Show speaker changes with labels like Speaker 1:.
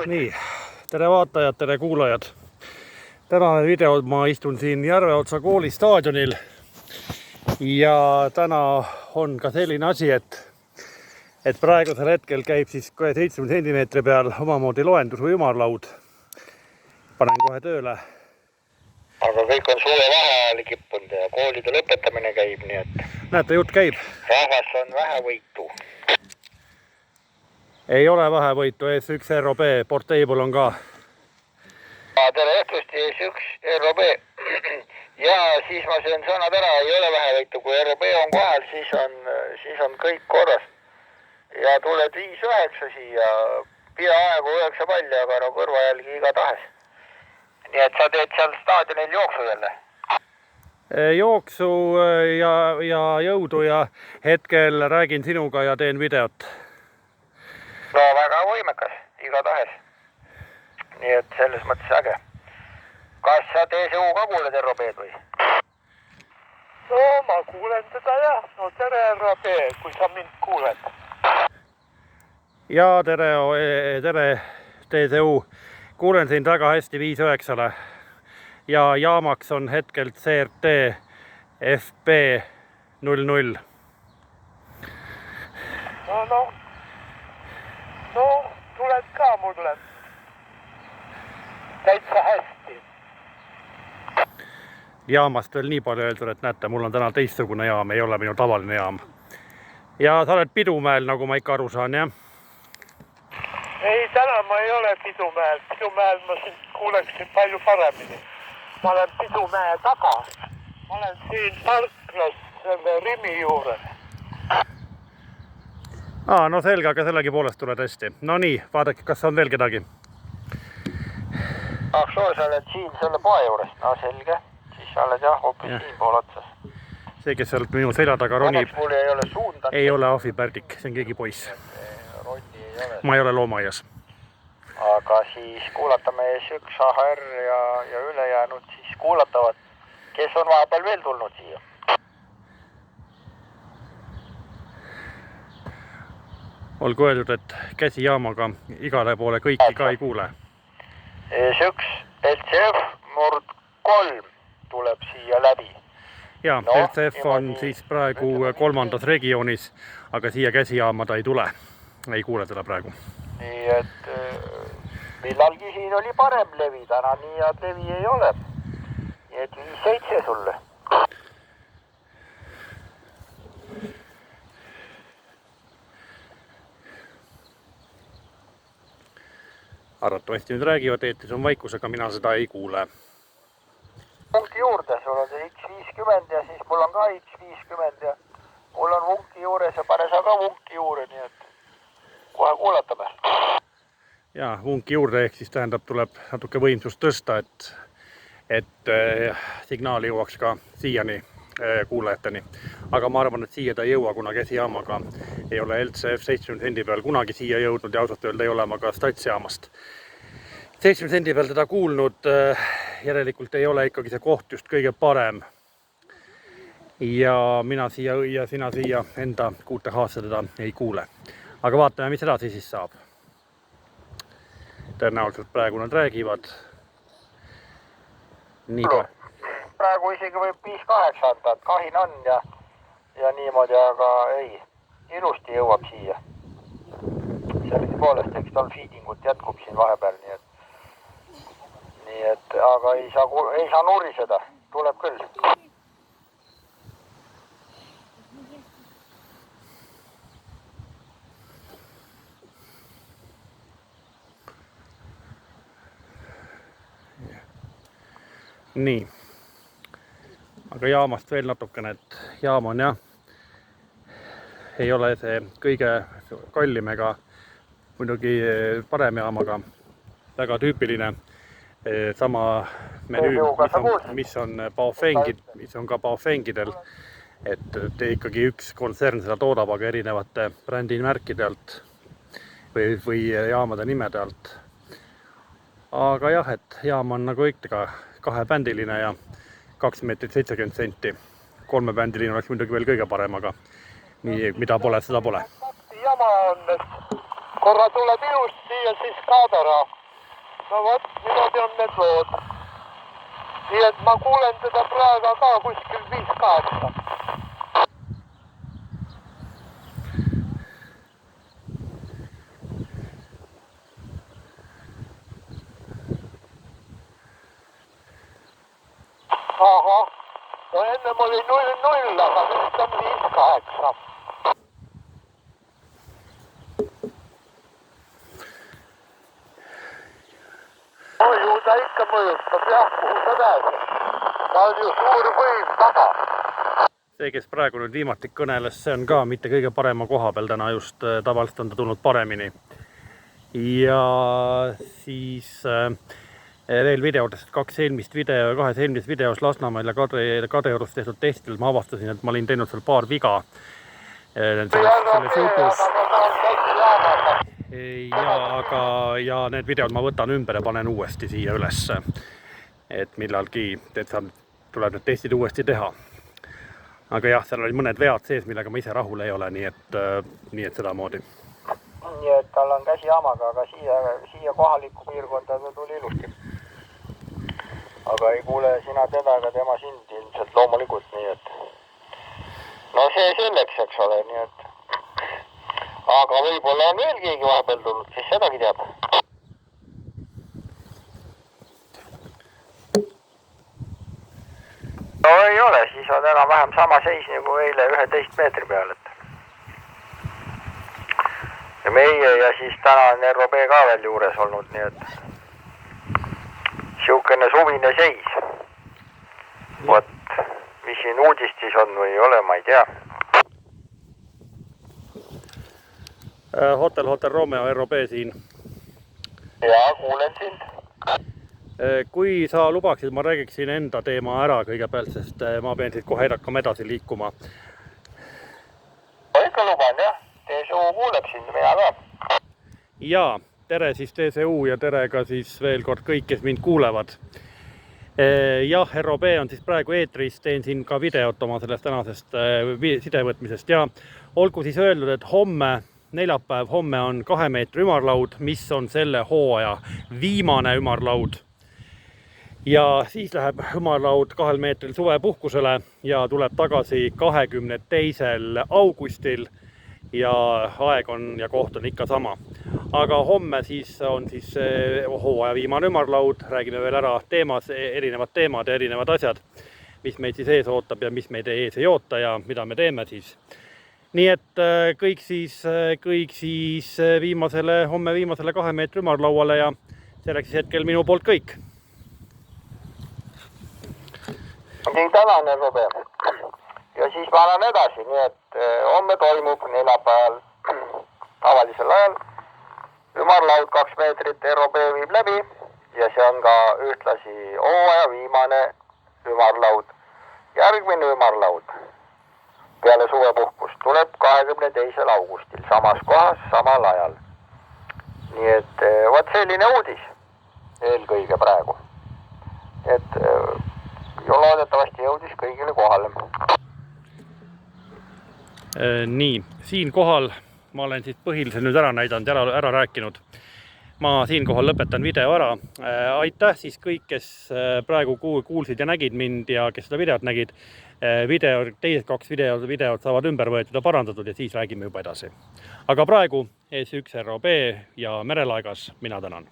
Speaker 1: Nii, tere vaatajad, tere kuulajad. Tänane video ma istun siin Järveotsa kooli staadionil. Ja täna on ka selline asi, et praegusel hetkel käib siis 7 sentimeetri peal omamoodi loendus või ümarlaud. Panen kohe tööle.
Speaker 2: Aga kõik on suve vaheajal kippunud ja koolide lõpetamine käib, nii et...
Speaker 1: Näete, jutt käib.
Speaker 2: Rahvas on vähevõitu.
Speaker 1: Ei ole vähevõitu, ES1 ROB, Portable on ka.
Speaker 2: Tere õhtust, ES1 ROB. Ja siis ma söön sõnad ära, ei ole vähevõitu. Kui ROB on kohal, siis on kõik korras. Ja tuled 5-9 siia, peaaegu 9 palli, aga no kõrva jälgi iga tahes. Nii et sa teed seal staadionil jooksu jälle?
Speaker 1: Jooksu ja jõudu ja hetkel räägin sinuga ja teen videot.
Speaker 2: No väga võimekas, iga tahes. Nii et selles mõttes äge. Kas sa TSU ka kuuled ROB-d või?
Speaker 3: No ma kuulen teda jah. No tere ROB, kui sa mind kuuled.
Speaker 1: Ja tere TSU. Kuulen sind väga hästi 5-9-le ja jaamaks on hetkelt CRT FB00.
Speaker 3: No, tuled ka mulle. Täitsa hästi.
Speaker 1: Jaamast veel nii palju öeldud, et näete, mul on täna teistsugune jaam, ei ole minu tavaline jaam. Ja sa oled Pidumäel, nagu ma ikka aru saan, jah?
Speaker 3: Ei, täna ma ei ole Pidumäel. Pidumäel ma sind kuuleksin palju paremini. Ma olen Pidumäe taga. Ma olen siin parklas selle Rimi juures.
Speaker 1: No selge, aga sellegi poolest tuled hästi. No nii, vaadake, kas on veel kedagi?
Speaker 2: Soo, sa oled siin selle poe juures. No selge. Siis sa oled jah, hoopis siin pool otsas.
Speaker 1: See, kes sealt minu selja taga ronib,
Speaker 2: mul ei ole suunda.
Speaker 1: ei ole Ahvi Pärdik, see on keegi poiss.
Speaker 2: Ronni ei ole.
Speaker 1: Ma ei ole loomaaias.
Speaker 2: Aga siis kuulatame ES1 AHR ja ülejäänud siis kuulatavad, kes on vahepeal veel tulnud siia.
Speaker 1: Olgu öeldud, et käsijaamaga igale poole kõiki ka ei kuule.
Speaker 2: ES1 LCF murd 3 tuleb siia läbi.
Speaker 1: Ja, LCF on siis praegu 3. regioonis, aga siia käsijaama ta ei tule. Ei kuule teda praegu.
Speaker 2: Nii et millalgi siin oli parem levi, täna nii head levi ei ole. Nii et 5-7 sulle.
Speaker 1: Arvatavasti nüüd räägivad, eetris on vaikus, aga mina seda ei kuule.
Speaker 2: Vunki juurde, sul on see X50 ja siis mul on ka X50 ja mul on vunki juures ja pane sa ka vunki juurde, nii et kohe kuulatame.
Speaker 1: Ja, vunki juurde ehk siis tähendab, tuleb natuke võimsust tõsta, et signaal jõuaks ka siiani kuulajateni. Aga ma arvan, et siia ta ei jõua, kuna käsijaamaga ei ole LCF 7 sendi peal kunagi siia jõudnud ja ausalt öelda ei ole ma ka statsjaamast 7 sendi peal teda kuulnud. Järelikult ei ole ikkagi see koht just kõige parem. Ja mina siia ja sina siia enda QTH-sse teda ei kuule. Aga vaatame, mis edasi siis saab. Tõenäoliselt praegu nad räägivad. Nii ka.
Speaker 2: Praegu isegi võib 5-8 anda, et kahin on ja niimoodi, aga ei, ilusti jõuab siia. Selleks poolest, eks tal feedingut jätkub siin vahepeal, nii et aga ei saa nuriseda, tuleb küll.
Speaker 1: Nii. Aga jaamast veel natukene, et jaam on jah, ei ole see kõige kallim ega muidugi parem jaam, aga väga tüüpiline sama menüü, mis on ka Baofengidel, et ikkagi üks kontsern seda toodab, aga erinevate brändimärkide või jaamade nimede alt. Aga jah, et jaam on nagu ikka kahebändiline ja 2 meetrit 70 senti. 3-bändiline oleks muidugi veel kõige parem, aga nii, mida pole, seda pole.
Speaker 3: Jama on, et korra tuleb ilust siia, siis kaob ära. No vot, niimoodi on need lood. Nii et ma kuulen teda praegu ka kuskil 5-8. Ahah, no ennem oli 0-0, aga nüüd on 5-8. Ju ta ikka mõjutab, jah, kuhu ta pääseb. Ta on ju suur võim taga.
Speaker 1: See, kes praegu nüüd viimati kõneles, see on ka mitte kõige parema koha peal täna just, tavaliselt on ta tulnud paremini. Ja siis veel videotest, kahes eelmises videos Lasnamäel ja Kadriorus tehtud testidel ma avastasin, et ma olin teinud seal paar viga selles jutus. Ja need videod ma võtan ümber ja panen uuesti siia üles, et millalgi tuleb need testid uuesti teha. Aga jah, seal oli mõned vead sees, millega ma ise rahul ei ole, nii et sedamoodi.
Speaker 2: Nii et tal on käsi jamaga, aga siia kohalikku piirkonda tuli ilusti. Aga ei kuule sina teda ega tema sind ilmselt loomulikult, nii et no see selleks, eks ole, nii et aga võib-olla on veel keegi vahepeal tulnud, siis sedagi teab. No ei ole, siis on enam-vähem sama seis nagu eile 11 meetri peal, et ja meie ja siis täna on ROB ka veel juures olnud, nii et siukene suvine seis. Vot, mis siin uudist siis on või ei ole, ma ei tea.
Speaker 1: Hotel Romeo ROB siin.
Speaker 2: Jaa, kuulen sind.
Speaker 1: Kui sa lubaksid, ma räägiksin enda teema ära kõigepealt, sest ma pean siit kohe hakkama edasi liikuma.
Speaker 2: Ma ikka luban, jah. TSU kuuleksin, mina ka.
Speaker 1: Jaa, tere siis TSU ja tere ka siis veel kord kõik, kes mind kuulevad. Jah, ROB on siis praegu eetris, teen siin ka videot oma sellest tänasest sidevõtmisest ja olgu siis öeldud, et neljapäev homme on 2 meetri ümarlaud, mis on selle hooaja viimane ümarlaud. Ja siis läheb ümarlaud 2 meetril suvepuhkusele ja tuleb tagasi 22. augustil ja aeg on ja koht on ikka sama. Aga homme siis on siis hooaja viimane ümarlaud, räägime veel ära erinevad teemad ja erinevad asjad, mis meid siis ees ootab ja mis meid ees ei oota ja mida me teeme siis. Nii et kõik siis homme viimasele 2 meetri ümarlauale ja see oleks siis hetkel minu poolt kõik.
Speaker 2: Nii tänan, ROB. Ja siis ma annan edasi, nii et homme toimub neljapäeval tavalisel ajal ümarlaud 2 meetrit ROB viib läbi ja see on ka ühtlasi hooaja viimane ümarlaud. Järgmine ümarlaud peale suvepuhkust tuleb 22. augustil samas kohas, samal ajal. Nii et võt selline uudis eelkõige praegu. Et loodetavasti jõudis kõigile kohale.
Speaker 1: Nii, siin kohal ma olen siis põhiliselt nüüd ära näidanud, ära rääkinud. Ma siin kohal lõpetan video ära. Aitäh siis kõik, kes praegu kuulsid ja nägid mind ja kes seda videot nägid. Teised 2 videot saavad ümber võetud ja parandatud ja siis räägime juba edasi. Aga praegu ES1 ROB ja Merelaegas mina tänan.